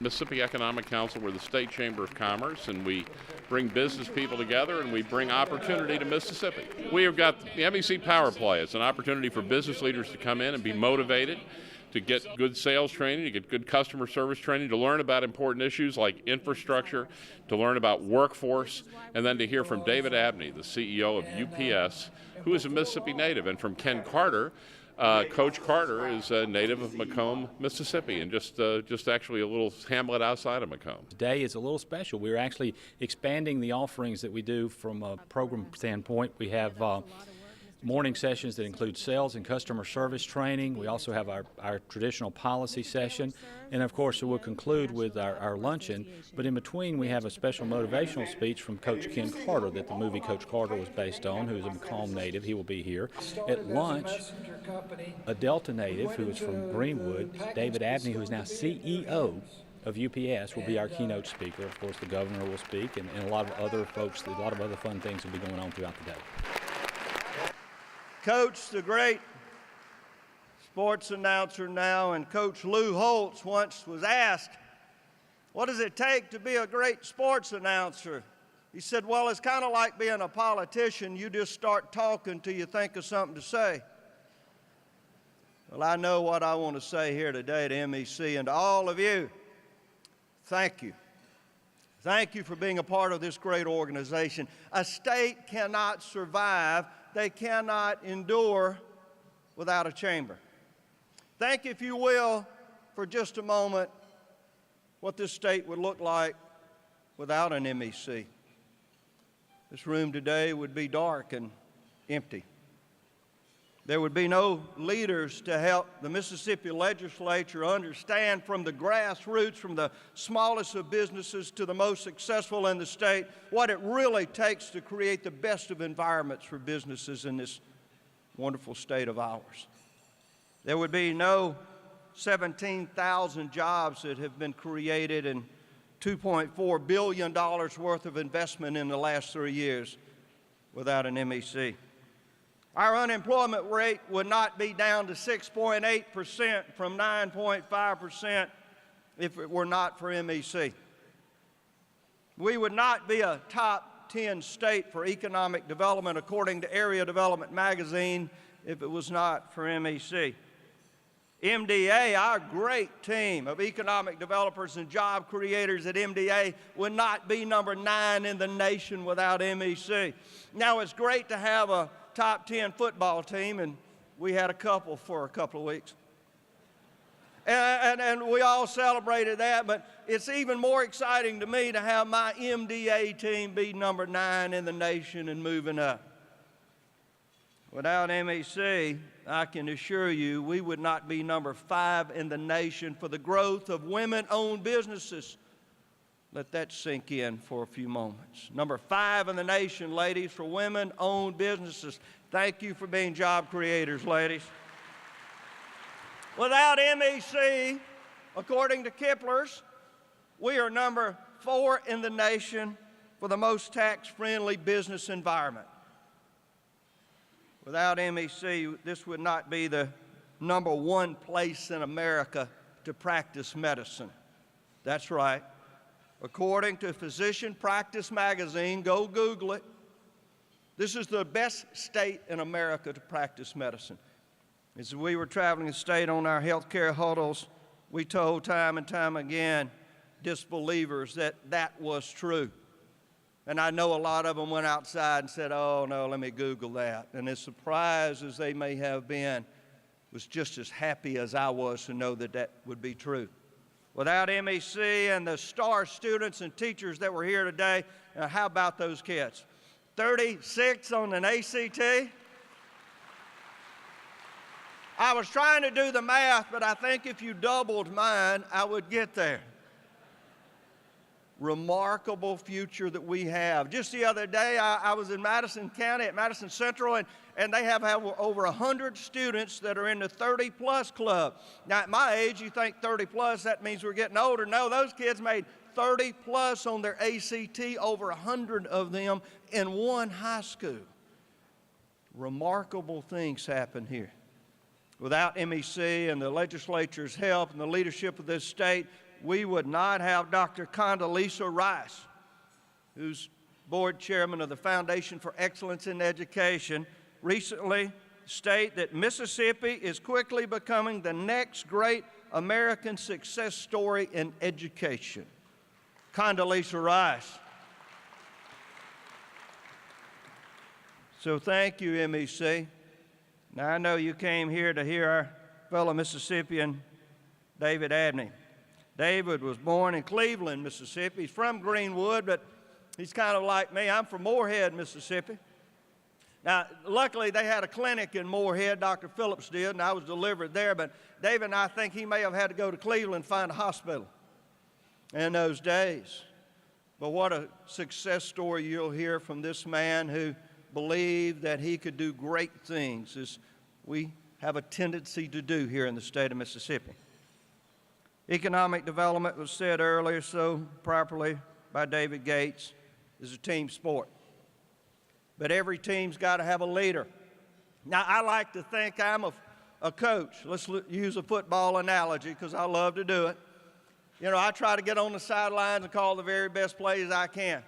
Mississippi Economic Council, we're the state chamber of commerce, and we bring business people together and we bring opportunity to Mississippi. We have got the MEC Powerplay. It's an opportunity for business leaders to come in and be motivated, to get good sales training, to get good customer service training, to learn about important issues like infrastructure, to learn about workforce, and then to hear from David Abney, the CEO of UPS, who is a Mississippi native, and from Ken Carter. Coach Carter is a native of Macomb, Mississippi, and just actually a little hamlet outside of Macomb. Today is a little special. We're actually expanding the offerings that we do from a program standpoint. We have morning sessions that include sales and customer service training. We also have our traditional policy session, and of course we'll conclude with our luncheon. But in between we have a special motivational speech from Coach Ken Carter that the movie Coach Carter was based on, who's a Macomb native. He will be here. At lunch, a Delta native who is from Greenwood, David Abney, who is now CEO of UPS, will be our keynote speaker. Of course the governor will speak, and a lot of other folks, a lot of other fun things will be going on throughout the day. Coach, the great sports announcer now, and Coach Lou Holtz once was asked, what does it take to be a great sports announcer? He said, well, it's kind of like being a politician. You just start talking till you think of something to say. Well, I know what I want to say here today to MEC and to all of you. Thank you. Thank you for being a part of this great organization. A state cannot survive, they cannot endure without a chamber. Think, if you will, for just a moment, what this state would look like without an MEC. This room today would be dark and empty. There would be no leaders to help the Mississippi legislature understand, from the grassroots, from the smallest of businesses to the most successful in the state, what it really takes to create the best of environments for businesses in this wonderful state of ours. There would be no 17,000 jobs that have been created and $2.4 billion worth of investment in the last 3 years without an MEC. Our unemployment rate would not be down to 6.8% from 9.5% if it were not for MEC. We would not be a top 10 state for economic development according to Area Development Magazine if it was not for MEC. MDA, our great team of economic developers and job creators at MDA, would not be number 9 in the nation without MEC. Now, it's great to have a top 10 football team, and we had a couple for a couple of weeks. And we all celebrated that, but it's even more exciting to me to have my MDA team be number 9 in the nation and moving up. Without MEC, I can assure you we would not be number 5 in the nation for the growth of women-owned businesses. Let that sink in for a few moments. Number 5 in the nation, ladies, for women-owned businesses. Thank you for being job creators, ladies. Without MEC, according to Kipler's, we are number 4 in the nation for the most tax-friendly business environment. Without MEC, this would not be the number 1 place in America to practice medicine. That's right. According to Physician Practice Magazine, go Google it, this is the best state in America to practice medicine. As we were traveling the state on our health care huddles, we told time and time again disbelievers that that was true. And I know a lot of them went outside and said, oh, no, let me Google that. And as surprised as they may have been, was just as happy as I was to know that that would be true. Without MEC and the star students and teachers that were here today, how about those kids? 36 on an ACT? I was trying to do the math, but I think if you doubled mine, I would get there. Remarkable future that we have. Just the other day, I was in Madison County at Madison Central, and they have over 100 students that are in the 30-plus club. Now, at my age, you think 30-plus, that means we're getting older. No, those kids made 30-plus on their ACT, over 100 of them in one high school. Remarkable things happen here. Without MEC and the legislature's help and the leadership of this state, we would not have Dr. Condoleezza Rice, who's board chairman of the Foundation for Excellence in Education, recently state that Mississippi is quickly becoming the next great American success story in education. Condoleezza Rice. So thank you, MEC. Now, I know you came here to hear our fellow Mississippian, David Abney. David was born in Cleveland, Mississippi. He's from Greenwood, but he's kind of like me. I'm from Moorhead, Mississippi. Now, luckily, they had a clinic in Moorhead, Dr. Phillips did, and I was delivered there, but David and I think he may have had to go to Cleveland and find a hospital in those days. But what a success story you'll hear from this man who believed that he could do great things, as we have a tendency to do here in the state of Mississippi. Economic development was said earlier so properly by David Gates, is a team sport. But every team's got to have a leader. Now, I like to think I'm a coach. Let's use a football analogy because I love to do it. You know, I try to get on the sidelines and call the very best plays I can.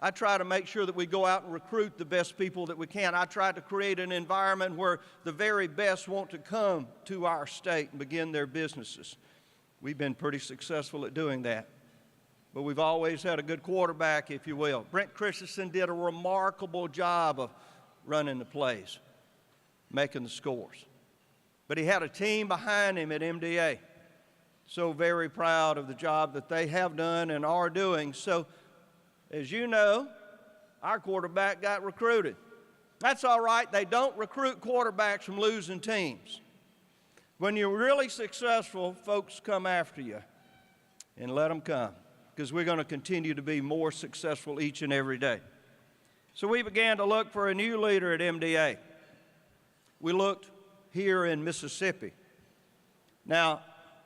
I try to make sure that we go out and recruit the best people that we can. I try to create an environment where the very best want to come to our state and begin their businesses. We've been pretty successful at doing that. But we've always had a good quarterback, if you will. Brent Christensen did a remarkable job of running the plays, making the scores. But he had a team behind him at MDA. So very proud of the job that they have done and are doing. So, as you know, our quarterback got recruited. That's all right. They don't recruit quarterbacks from losing teams. When you're really successful, folks come after you, and let them come, because we're going to continue to be more successful each and every day. So we began to look for a new leader at MDA. We looked here in Mississippi. Now,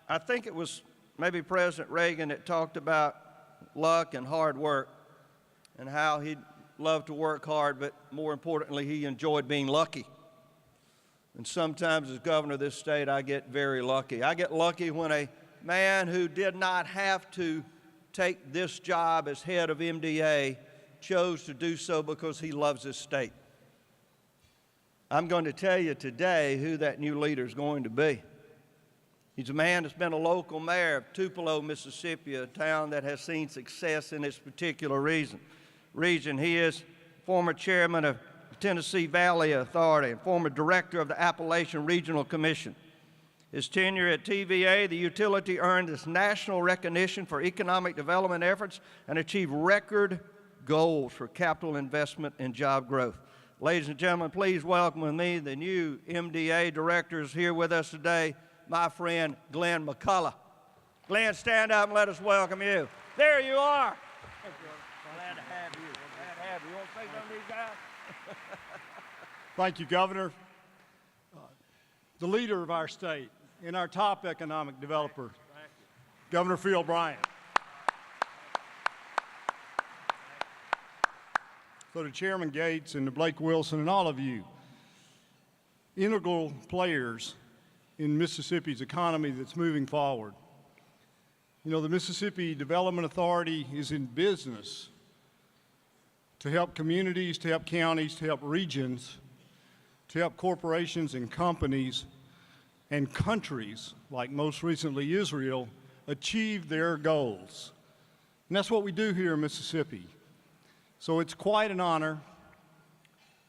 I think it was maybe President Reagan that talked about luck and hard work and how he loved to work hard, but more importantly, he enjoyed being lucky. And sometimes as governor of this state, I get very lucky. I get lucky when a man who did not have to take this job as head of MDA chose to do so because he loves this state. I'm going to tell you today who that new leader is going to be. He's a man that's been a local mayor of Tupelo, Mississippi, a town that has seen success in its particular region. He is former chairman of the Tennessee Valley Authority and former director of the Appalachian Regional Commission. His tenure at TVA, the utility earned this national recognition for economic development efforts and achieved record goals for capital investment and job growth. Ladies and gentlemen, please welcome with me the new MDA directors here with us today, my friend Glenn McCullough. Glenn, stand up and let us welcome you. There you are. Glad to have you. Glad to have you. You want to say something to these guys? Thank you, Governor. The leader of our state and our top economic developer, Governor Phil Bryant. So to Chairman Gates and to Blake Wilson and all of you, integral players in Mississippi's economy that's moving forward. You know, the Mississippi Development Authority is in business to help communities, to help counties, to help regions, to help corporations and companies and countries, like most recently Israel, achieve their goals. And that's what we do here in Mississippi. So it's quite an honor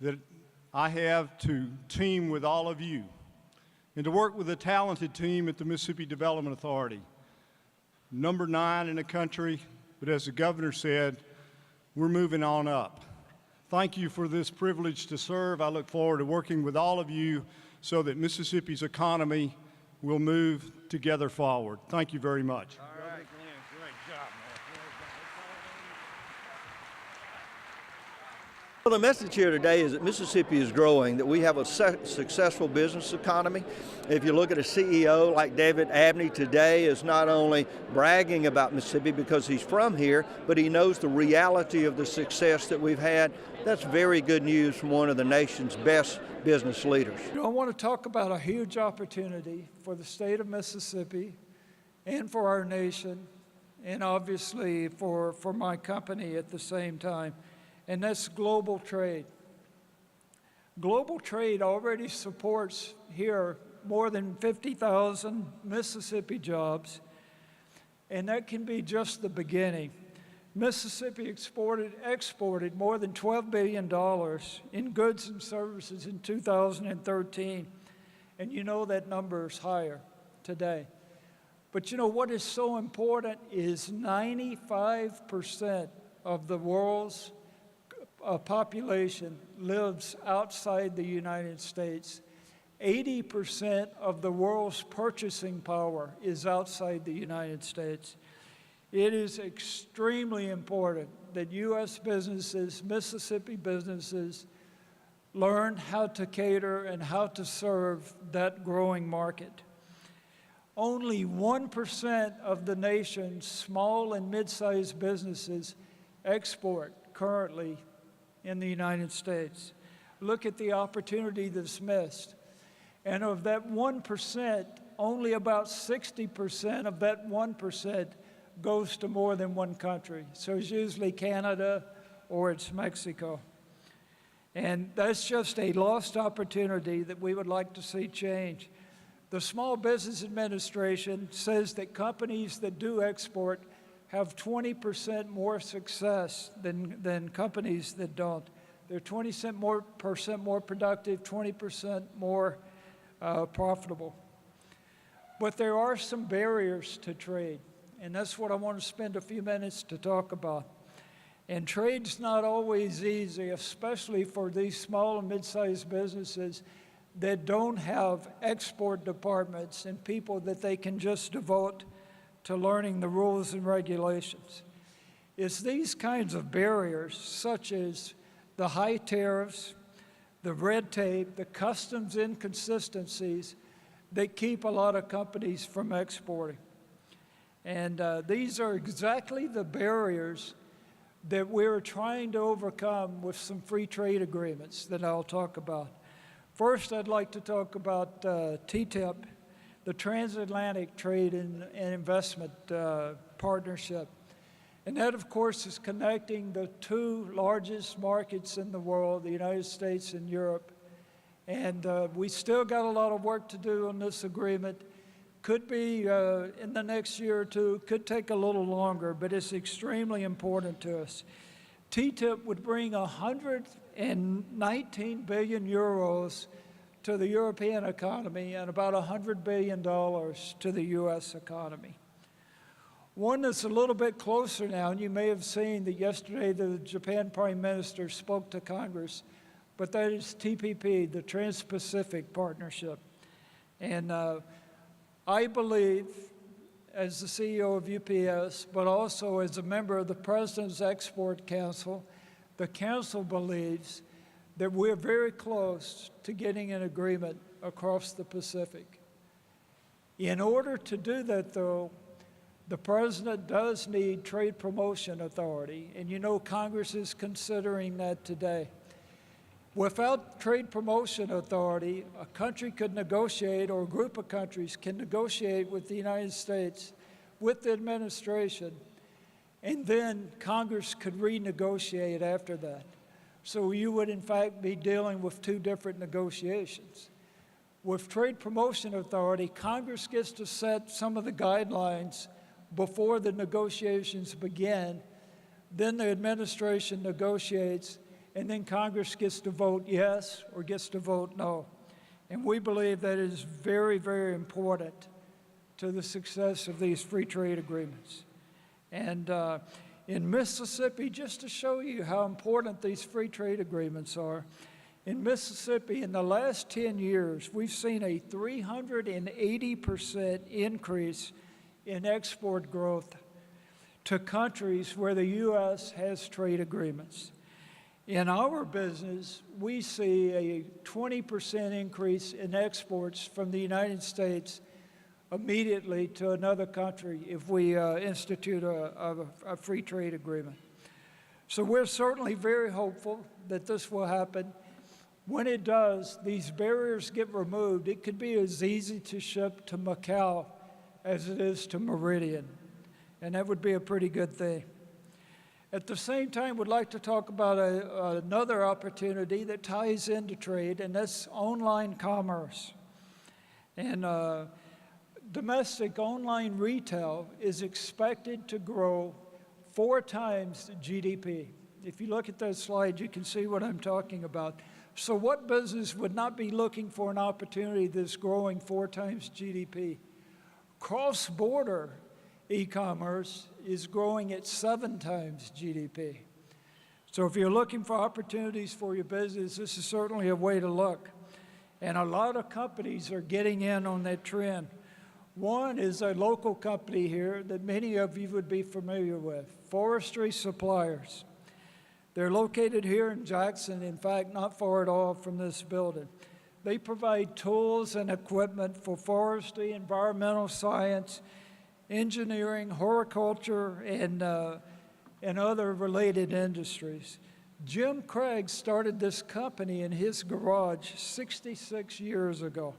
that I have to team with all of you and to work with a talented team at the Mississippi Development Authority. Number 9 in the country, but as the governor said, we're moving on up. Thank you for this privilege to serve. I look forward to working with all of you so that Mississippi's economy will move together forward. Thank you very much. All right, Glenn, great job, man. Well, the message here today is that Mississippi is growing, that we have a successful business economy. If you look at a CEO like David Abney today is not only bragging about Mississippi because he's from here, but he knows the reality of the success that we've had. That's very good news from one of the nation's best business leaders. I want to talk about a huge opportunity for the state of Mississippi and for our nation, and obviously for my company at the same time, and that's global trade. Global trade already supports here more than 50,000 Mississippi jobs, and that can be just the beginning. Mississippi exported more than $12 billion in goods and services in 2013, and you know that number is higher today. But you know what is so important is 95% of the world's population lives outside the United States. 80% of the world's purchasing power is outside the United States. It is extremely important that U.S. businesses, Mississippi businesses, learn how to cater and how to serve that growing market. Only 1% of the nation's small and mid-sized businesses export currently in the United States. Look at the opportunity that's missed. And of that 1%, only about 60% of that 1% goes to more than one country. So it's usually Canada or it's Mexico. And that's just a lost opportunity that we would like to see change. The Small Business Administration says that companies that do export have 20% more success than companies that don't. They're 20% more productive, 20% more profitable. But there are some barriers to trade, and that's what I want to spend a few minutes to talk about. And trade's not always easy, especially for these small and mid-sized businesses that don't have export departments and people that they can just devote to learning the rules and regulations. It's these kinds of barriers, such as the high tariffs, the red tape, the customs inconsistencies, that keep a lot of companies from exporting. And these are exactly the barriers that we're trying to overcome with some free trade agreements that I'll talk about. First, I'd like to talk about TTIP, the Transatlantic Trade and Investment Partnership. And that, of course, is connecting the two largest markets in the world, the United States and Europe. And we still got a lot of work to do on this agreement. Could be in the next year or two, could take a little longer, but it's extremely important to us. TTIP would bring 119 billion euros to the European economy and about $100 billion to the U.S. economy. One that's a little bit closer now, and you may have seen that yesterday the Japan Prime Minister spoke to Congress, but that is TPP, the Trans-Pacific Partnership. And I believe, as the CEO of UPS, but also as a member of the President's Export Council, the Council believes that we're very close to getting an agreement across the Pacific. In order to do that, though, the President does need trade promotion authority, and you know Congress is considering that today. Without trade promotion authority, a country could negotiate, or a group of countries can negotiate with the United States, with the administration, and then Congress could renegotiate after that. So you would, in fact, be dealing with two different negotiations. With trade promotion authority, Congress gets to set some of the guidelines before the negotiations begin. Then the administration negotiates, and then Congress gets to vote yes or gets to vote no. And we believe that is very, very important to the success of these free trade agreements. And in Mississippi, just to show you how important these free trade agreements are, in Mississippi, in the last 10 years, we've seen a 380% increase in export growth to countries where the U.S. has trade agreements. In our business, we see a 20% increase in exports from the United States immediately to another country if we institute a free trade agreement. So we're certainly very hopeful that this will happen. When it does, these barriers get removed. It could be as easy to ship to Macau as it is to Meridian, and that would be a pretty good thing. At the same time, we'd like to talk about another opportunity that ties into trade, and that's online commerce. And domestic online retail is expected to grow 4 times GDP. If you look at that slide, you can see what I'm talking about. So what business would not be looking for an opportunity that's growing 4 times GDP? Cross-border e-commerce is growing at 7 times GDP. So if you're looking for opportunities for your business, this is certainly a way to look. And a lot of companies are getting in on that trend. One is a local company here that many of you would be familiar with, Forestry Suppliers. They're located here in Jackson, in fact, not far at all from this building. They provide tools and equipment for forestry, environmental science, engineering, horticulture, and other related industries. Jim Craig started this company in his garage 66 years ago.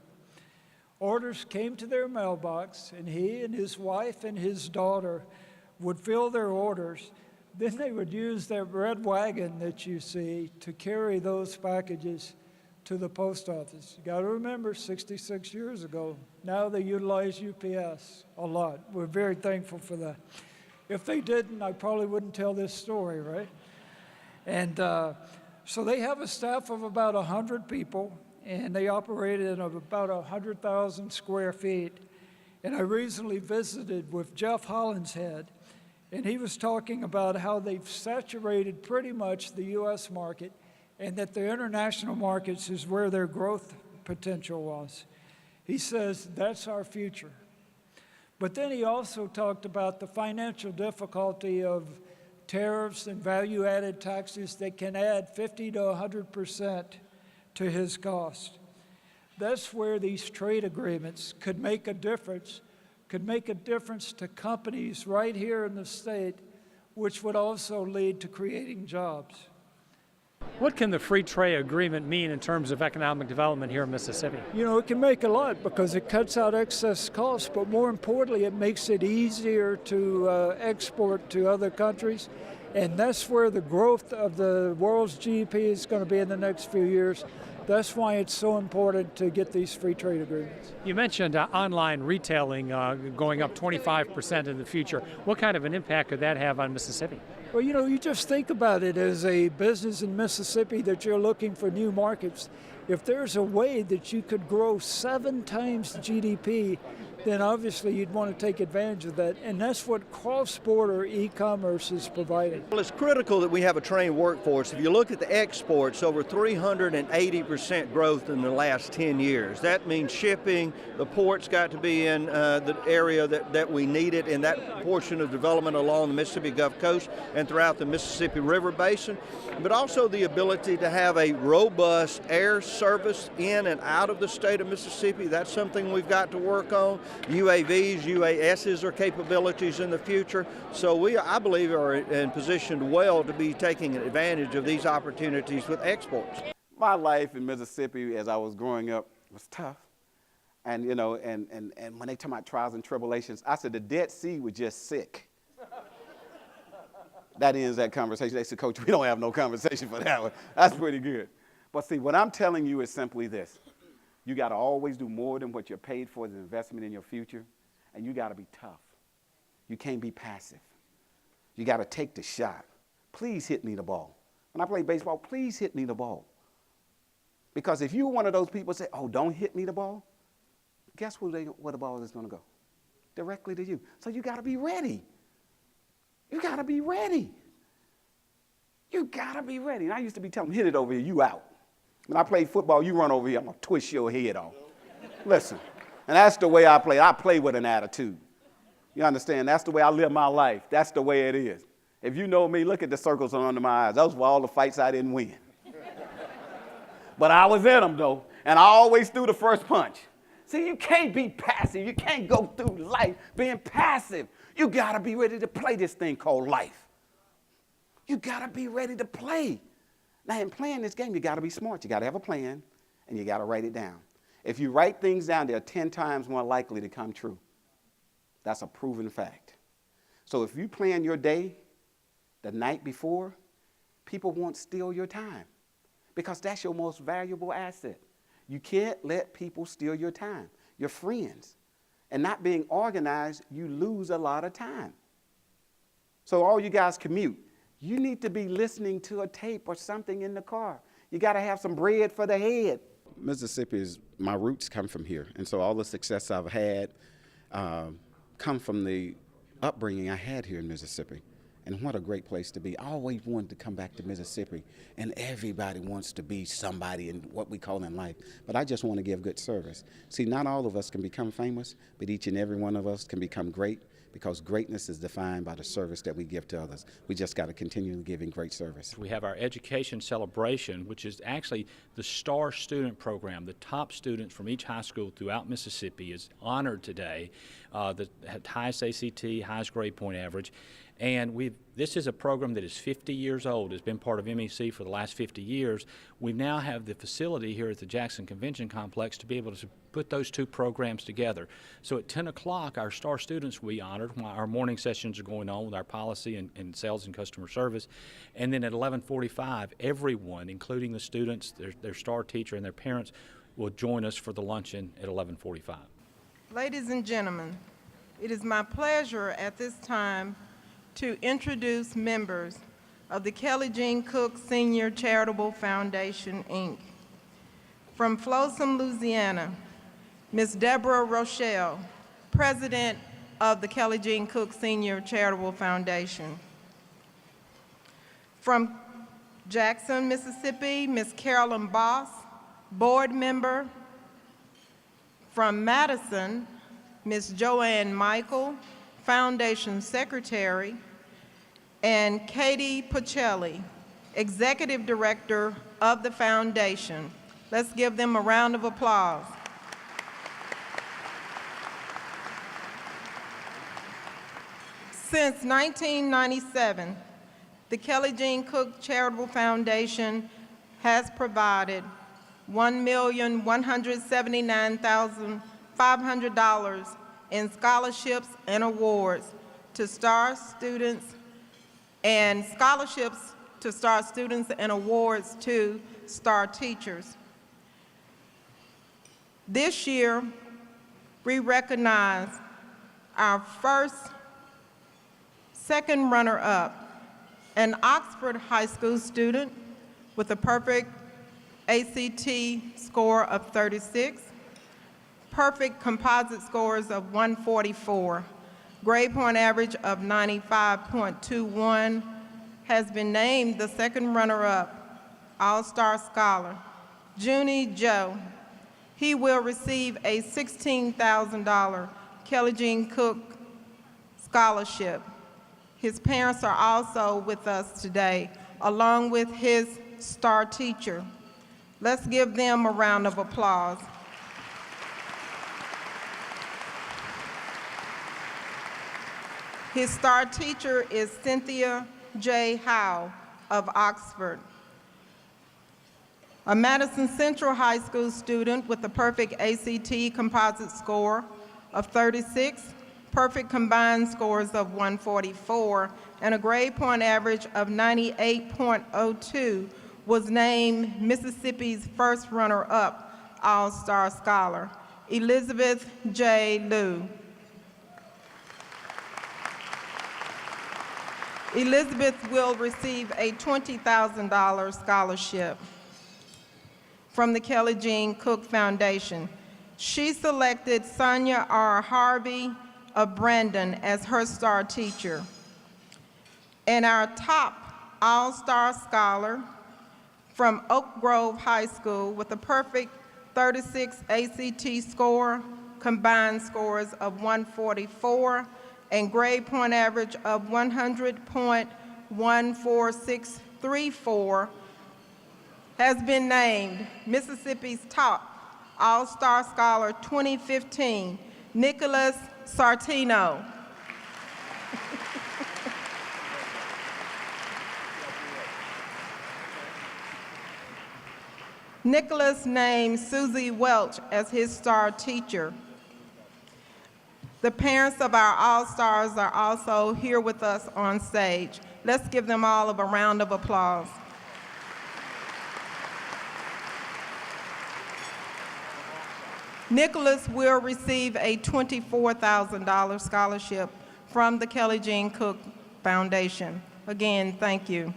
Orders came to their mailbox, and he and his wife and his daughter would fill their orders. Then they would use that red wagon that you see to carry those packages to the post office. You got to remember, 66 years ago, now they utilize UPS a lot. We're very thankful for that. If they didn't, I probably wouldn't tell this story, right? And so they have a staff of about 100 people, and they operate in about 100,000 square feet. And I recently visited with Jeff Hollinshead, and he was talking about how they've saturated pretty much the U.S. market, and that the international markets is where their growth potential was. He says, that's our future. But then he also talked about the financial difficulty of tariffs and value-added taxes that can add 50 to 100% to his cost. That's where these trade agreements could make a difference to companies right here in the state, which would also lead to creating jobs. What can the free trade agreement mean in terms of economic development here in Mississippi? You know, it can make a lot because it cuts out excess costs, but more importantly, it makes it easier to export to other countries. And that's where the growth of the world's GDP is going to be in the next few years. That's why it's so important to get these free trade agreements. You mentioned online retailing going up 25% in the future. What kind of an impact could that have on Mississippi? Well, you know, you just think about it as a business in Mississippi that you're looking for new markets. If there's a way that you could grow 7 times GDP, then obviously you'd want to take advantage of that. And that's what cross-border e-commerce is providing. Well, it's critical that we have a trained workforce. If you look at the exports, over 380% growth in the last 10 years. That means shipping, the port's got to be in the area that we need it in that portion of development along the Mississippi Gulf Coast and throughout the Mississippi River Basin, but also the ability to have a robust air service in and out of the state of Mississippi. That's something we've got to work on. UAVs, UASs are capabilities in the future. So we, I believe, are in positioned well to be taking advantage of these opportunities with exports. My life in Mississippi as I was growing up was tough. And, you know, and when they talk about trials and tribulations, I said the Dead Sea was just sick. That ends that conversation. They said, Coach, we don't have no conversation for that one. That's pretty good. But see, what I'm telling you is simply this. You got to always do more than what you're paid for as an investment in your future, and you got to be tough. You can't be passive. You got to take the shot. Please hit me the ball. When I play baseball, please hit me the ball. Because if you're one of those people who say, oh, don't hit me the ball, guess where the ball is going to go? Directly to you. So you got to be ready. You got to be ready. You got to be ready. And I used to be telling them, hit it over here, you out. When I played football, you run over here, I'm going to twist your head off. Listen, and that's the way I play. I play with an attitude. You understand? That's the way I live my life. That's the way it is. If you know me, look at the circles under my eyes. Those were all the fights I didn't win. But I was in them, though, and I always threw the first punch. See, you can't be passive. You can't go through life being passive. You got to be ready to play this thing called life. You got to be ready to play. Now, in playing this game, you got to be smart. You got to have a plan, and you got to write it down. If you write things down, they're 10 times more likely to come true. That's a proven fact. So if you plan your day the night before, people won't steal your time because that's your most valuable asset. You can't let people steal your time, your friends. And not being organized, you lose a lot of time. So all you guys commute, you need to be listening to a tape or something in the car. You got to have some bread for the head. Mississippi my roots come from here. And so all the success I've had come from the upbringing I had here in Mississippi. And what a great place to be. I always wanted to come back to Mississippi, and everybody wants to be somebody in what we call in life. But I just want to give good service. See, not all of us can become famous, but each and every one of us can become great, because greatness is defined by the service that we give to others. We just got to continue giving great service. We have our education celebration, which is actually the STAR student program. The top students from each high school throughout Mississippi is honored today, the highest ACT, highest grade point average. And this is a program that is 50 years old. It's been part of MEC for the last 50 years. We now have the facility here at the Jackson Convention Complex to be able to put those two programs together. So at 10 o'clock, our STAR students will be honored while our morning sessions are going on with our policy and sales and customer service. And then at 11:45, everyone, including the students, their STAR teacher, and their parents, will join us for the luncheon at 11:45. Ladies and gentlemen, it is my pleasure at this time to introduce members of the Kelly Jean Cook Senior Charitable Foundation, Inc. From Folsom, Louisiana, Ms. Deborah Rochelle, President of the Kelly Jean Cook Senior Charitable Foundation. From Jackson, Mississippi, Ms. Carolyn Boss, Board Member. From Madison, Ms. Joanne Michael, Foundation Secretary, and Katie Pacelli, Executive Director of the Foundation. Let's give them a round of applause. Since 1997, the Kelly Jean Cook Charitable Foundation has provided $1,179,500 in scholarships and awards to STAR students, and scholarships to STAR students and awards to STAR teachers. This year, we recognize our second runner-up, an Oxford High School student with a perfect ACT score of 36, perfect composite scores of 144, grade point average of 95.21, has been named the second runner-up All-Star Scholar. Junie Joe. He will receive a $16,000 Kelly Jean Cook scholarship. His parents are also with us today, along with his STAR teacher. Let's give them a round of applause. His STAR teacher is Cynthia J. Howe of Oxford. A Madison Central High School student with a perfect ACT composite score of 36, perfect combined scores of 144, and a grade point average of 98.02, was named Mississippi's first runner-up All-Star Scholar, Elizabeth J. Liu. Elizabeth will receive a $20,000 scholarship from the Kelly Jean Cook Foundation. She selected Sonia R. Harvey of Brandon as her STAR teacher. And our top All-Star Scholar from Oak Grove High School with a perfect 36 ACT score, combined scores of 144, and grade point average of 100.14634, has been named Mississippi's top All-Star Scholar 2015, Nicholas Sartino. Nicholas named Susie Welch as his STAR teacher. The parents of our All-Stars are also here with us on stage. Let's give them all a round of applause. Nicholas will receive a $24,000 scholarship from the Kelly Jean Cook Foundation. Again, thank you.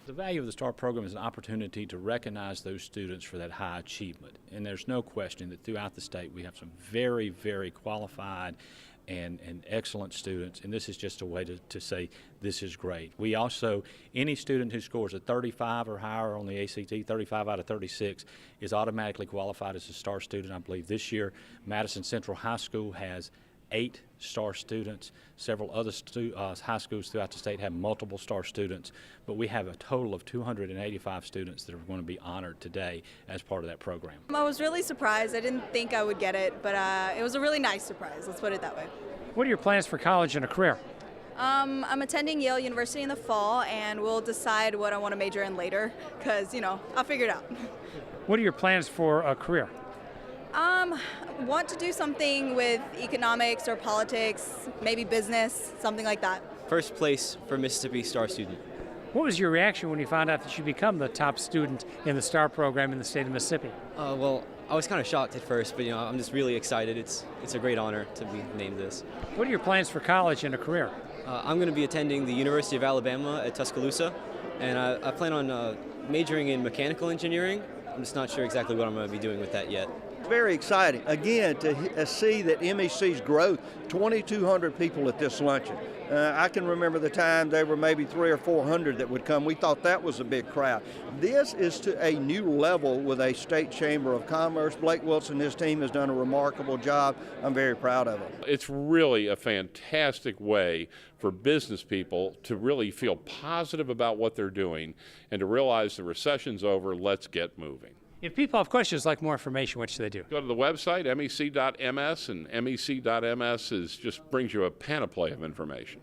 The value of the STAR program is an opportunity to recognize those students for that high achievement. And there's no question that throughout the state we have some very, very qualified and excellent students, and this is just a way to say this is great. We also, any student who scores a 35 or higher on the ACT, 35 out of 36, is automatically qualified as a STAR student. I believe this year Madison Central High School has 8 STAR students. Several other high schools throughout the state have multiple STAR students, but we have a total of 285 students that are going to be honored today as part of that program. I was really surprised. I didn't think I would get it, but it was a really nice surprise, let's put it that way. What are your plans for college and a career? I'm attending Yale University in the fall, and we'll decide what I want to major in later, because, you know, I'll figure it out. What are your plans for a career? Want to do something with economics or politics, maybe business, something like that. First place for Mississippi STAR student. What was your reaction when you found out that you become the top student in the STAR program in the state of Mississippi? Well, I was kind of shocked at first, but I'm just really excited. It's a great honor to be named this. What are your plans for college and a career? I'm going to be attending the University of Alabama at Tuscaloosa, and I plan on majoring in mechanical engineering. I'm just not sure exactly what I'm going to be doing with that yet. Very exciting, again, to see that MEC's growth, 2,200 people at this luncheon. I can remember the time there were maybe 300 or 400 that would come. We thought that was a big crowd. This is to a new level with a State Chamber of Commerce. Blake Wilson and his team has done a remarkable job. I'm very proud of them. It's really a fantastic way for business people to really feel positive about what they're doing and to realize the recession's over, let's get moving. If people have questions, like more information, what should they do? Go to the website, mec.ms, and mec.ms just brings you a panoply of information.